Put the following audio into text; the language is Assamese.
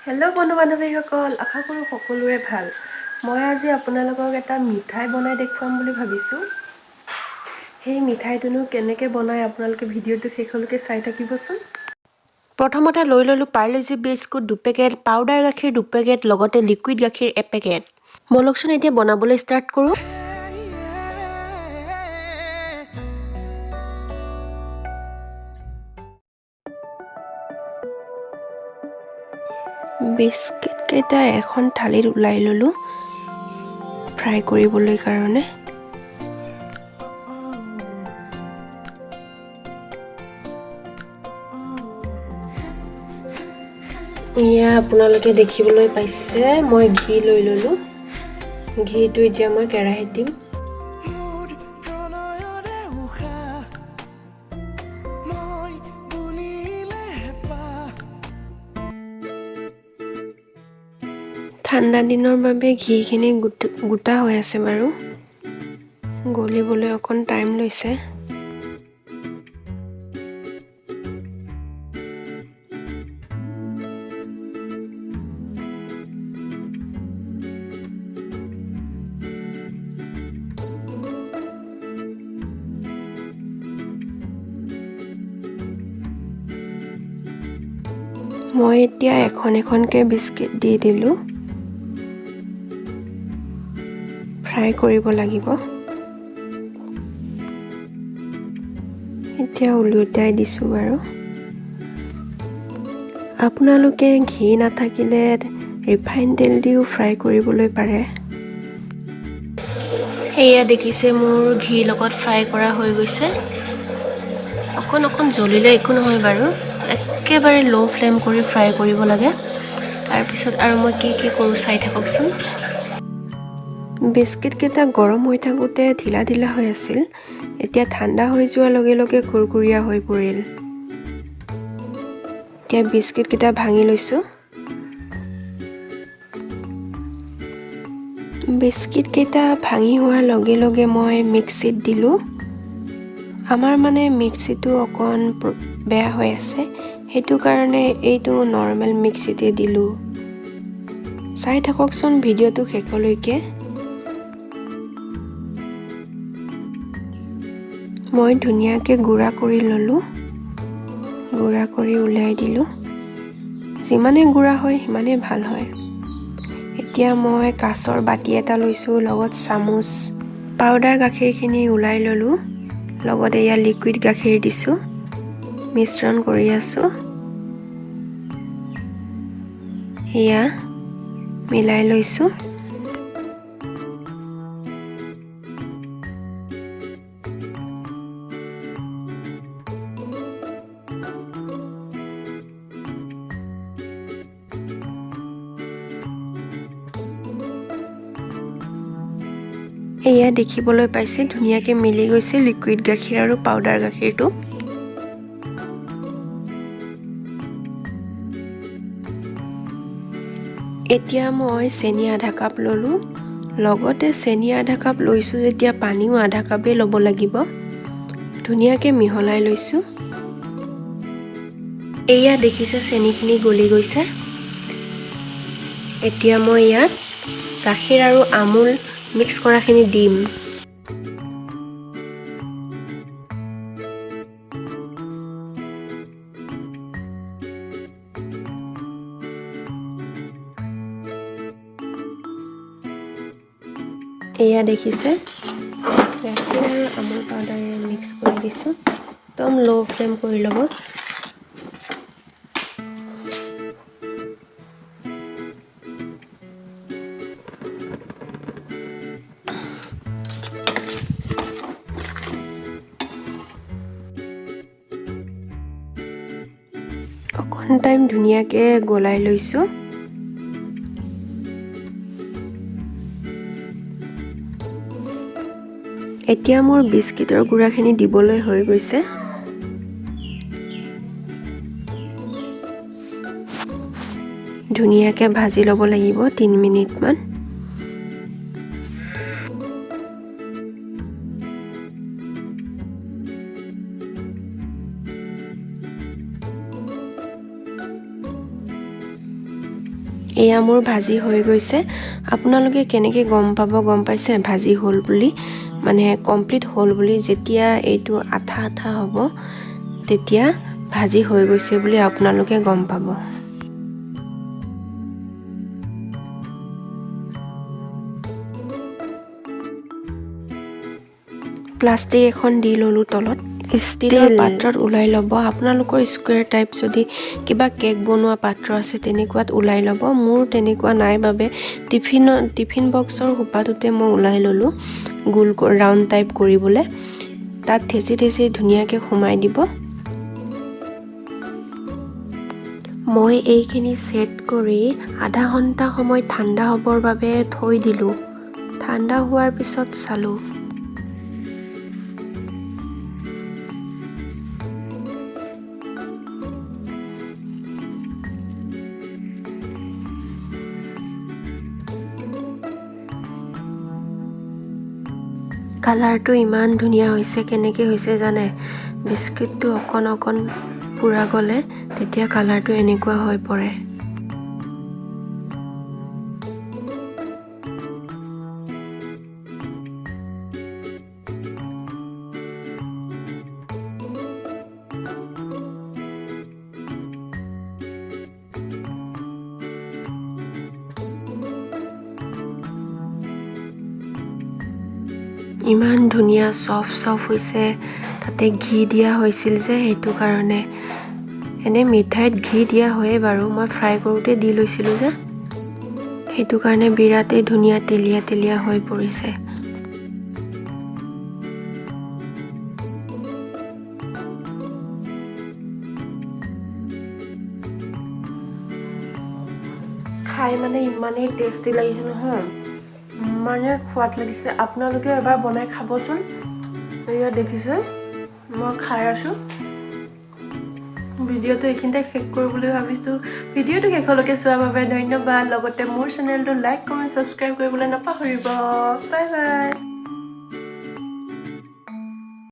হেল্ল' বন্ধু বান্ধৱীসকল, আশা কৰোঁ সকলোৰে ভাল। মই আজি আপোনালোকক এটা মিঠাই বনাই দেখুৱাম বুলি ভাবিছোঁ। সেই মিঠাইটোনো কেনেকৈ বনাই আপোনালোকে ভিডিঅ'টো শেষলৈকে চাই থাকিবচোন। প্ৰথমতে লৈ ল'লোঁ পাৰ্লেজি বিস্কুট 2 পেকেট, পাউডাৰ গাখীৰ 2 পেকেট, লগতে লিকুইড গাখীৰ 1 পেকেট। ব'লকচোন এতিয়া বনাবলৈ ষ্টাৰ্ট কৰোঁ। বিস্কিটকেইটা এখন থালিত ওলাই ল'লোঁ ফ্ৰাই কৰিবলৈ কাৰণে। এয়া আপোনালোকে দেখিবলৈ পাইছে, মই ঘি লৈ ল'লোঁ। ঘিটো এতিয়া মই কেৰাহীত দিম। ঠাণ্ডা দিনৰ বাবে ঘিখিনি গোটা হৈ আছে বাৰু, গলিবলৈ অকণ টাইম লৈছে। মই এতিয়া এখন এখনকৈ বিস্কিট দি দিলোঁ। ফ্ৰাই কৰিব লাগিব। এতিয়া ওলোটাই দিছোঁ বাৰু। আপোনালোকে ঘি নাথাকিলে ৰিফাইন তেল দিও ফ্ৰাই কৰিবলৈ পাৰে। এয়া দেখিছে, মোৰ ঘি লগত ফ্ৰাই কৰা হৈ গৈছে। অকণ অকণ জ্বলিলে একো নহয় বাৰু, একেবাৰে ল' ফ্লেম কৰি ফ্ৰাই কৰিব লাগে। তাৰপিছত আৰু মই কি কৰোঁ চাই থাককচোন। বিস্কিটকেইটা গৰম হৈ থাকোঁতে ঢিলা ঢিলা হৈ আছিল, এতিয়া ঠাণ্ডা হৈ যোৱাৰ লগে লগে কুৰকুৰীয়া হৈ পৰিল। এতিয়া বিস্কিটকেইটা ভাঙি লৈছোঁ। বিস্কিটকেইটা ভাঙি হোৱাৰ লগে লগে মই মিক্সিত দিলোঁ। আমাৰ মানে মিক্সিটো অকণ বেয়া হৈ আছে, সেইটো কাৰণে এইটো নৰ্মেল মিক্সিতে দিলোঁ। চাই থাককচোন ভিডিঅ'টো শেষলৈকে। মই ধুনীয়াকৈ গুড়া কৰি ল'লোঁ। গুড়া কৰি উলিয়াই দিলোঁ। যিমানে গুড়া হয় সিমানেই ভাল হয়। এতিয়া মই কাঁচৰ বাতি এটা লৈছোঁ, লগত চামুচ। পাউডাৰ গাখীৰখিনি ওলাই ল'লোঁ, লগতে এয়া লিকুইড গাখীৰ দিছোঁ। মিশ্ৰণ কৰি আছোঁ। এয়া মিলাই লৈছোঁ। এয়া দেখিবলৈ পাইছে, ধুনীয়াকৈ মিলি গৈছে লিকুইড গাখীৰ আৰু পাউডাৰ গাখীৰটো। এতিয়া মই চেনি আধা কাপ ল'লোঁ, লগতে চেনি আধা কাপ লৈছোঁ যেতিয়া পানীও আধা কাপেই ল'ব লাগিব। ধুনীয়াকৈ মিহলাই লৈছোঁ। এয়া দেখিছে চেনিখিনি গলি গৈছে। এতিয়া মই ইয়াত গাখীৰ আৰু আমুল মিক্স কৰাখিনি দিম। এয়া দেখিছে, গাখীৰ আৰু আমুল পাউডাৰে মিক্স কৰি দিছোঁ। একদম ল' ফ্লেম কৰি ল'ব। অকণ টাইম ধুনীয়াকৈ গলাই লৈছোঁ। এতিয়া মোৰ বিস্কিটৰ গুড়াখিনি দিবলৈ হৈ গৈছে। ধুনীয়াকৈ ভাজি ল'ব লাগিব 3 মিনিটমান। এয়া মোৰ ভাজি হৈ গৈছে আপোনালোকে কেনেকৈ গম পাইছে ভাজি হ'ল বুলি মানে কমপ্লিট হ'ল বুলি যেতিয়া এইটো আঠা আঠা হ'ব তেতিয়া ভাজি হৈ গৈছে বুলি আপোনালোকে গম পাব প্লাষ্টিক এখন দি ললো তলত ষ্টিলৰ পাত্ৰত উলাই ল'ব আপোনালোকৰ স্কুৱেৰ টাইপ যদি কিবা কেক বনোৱা পাত্ৰ আছে তেনেকুৱাত উলাই ল'ব মোৰ তেনেকুৱা নাই বাবে টিফিন বক্সৰ হুপাটোতে মই উলাই ললো গোল ৰাউন্ড টাইপ কৰিবলৈ তাত থেচি ধুনীয়াকৈ সোমাই দিব মই এইখিনি সেট কৰি আধা ঘণ্টা সময় ঠাণ্ডা হ'বৰ বাবে থৈ দিলো ঠাণ্ডা হোৱাৰ পিছত চালো কালাৰটো ইমান ধুনীয়া হৈছে কেনেকৈ হৈছে জানে বিস্কুটটো অকণ পুৰা গলে তেতিয়া কালাৰটো এনেকুৱা হৈ পৰে ইমান ধুনীয়া সফট হৈছে তাতে ঘি দিয়া হৈছিল যে হেতু কাৰণে এনে মিঠাইত ঘি দিয়া হয় বাৰু মই ফ্ৰাই কৰোতে দি লৈছিলো যে হেতু কাৰণে বিৰাটেই ধুনীয়া তেলিয়া হৈ পৰিছে খাই মানে ইমানেই টেষ্টি লাগিছে নহয় মানে খোৱাত লাগিছে আপোনালোকে এবাৰ বনাই খাবচোন এয়া দেখিছে মই খাই আছো ভিডিওটো এইখিনিতে শেষ কৰিবলৈ ভাবিছো ভিডিওটো শেষলৈকে চোৱাৰ বাবে ধন্যবাদ লগতে মোৰ চেনেলটো লাইক কমেন্ট সাবস্ক্ৰাইব কৰিবলৈ নাপাহৰিব বাই বাই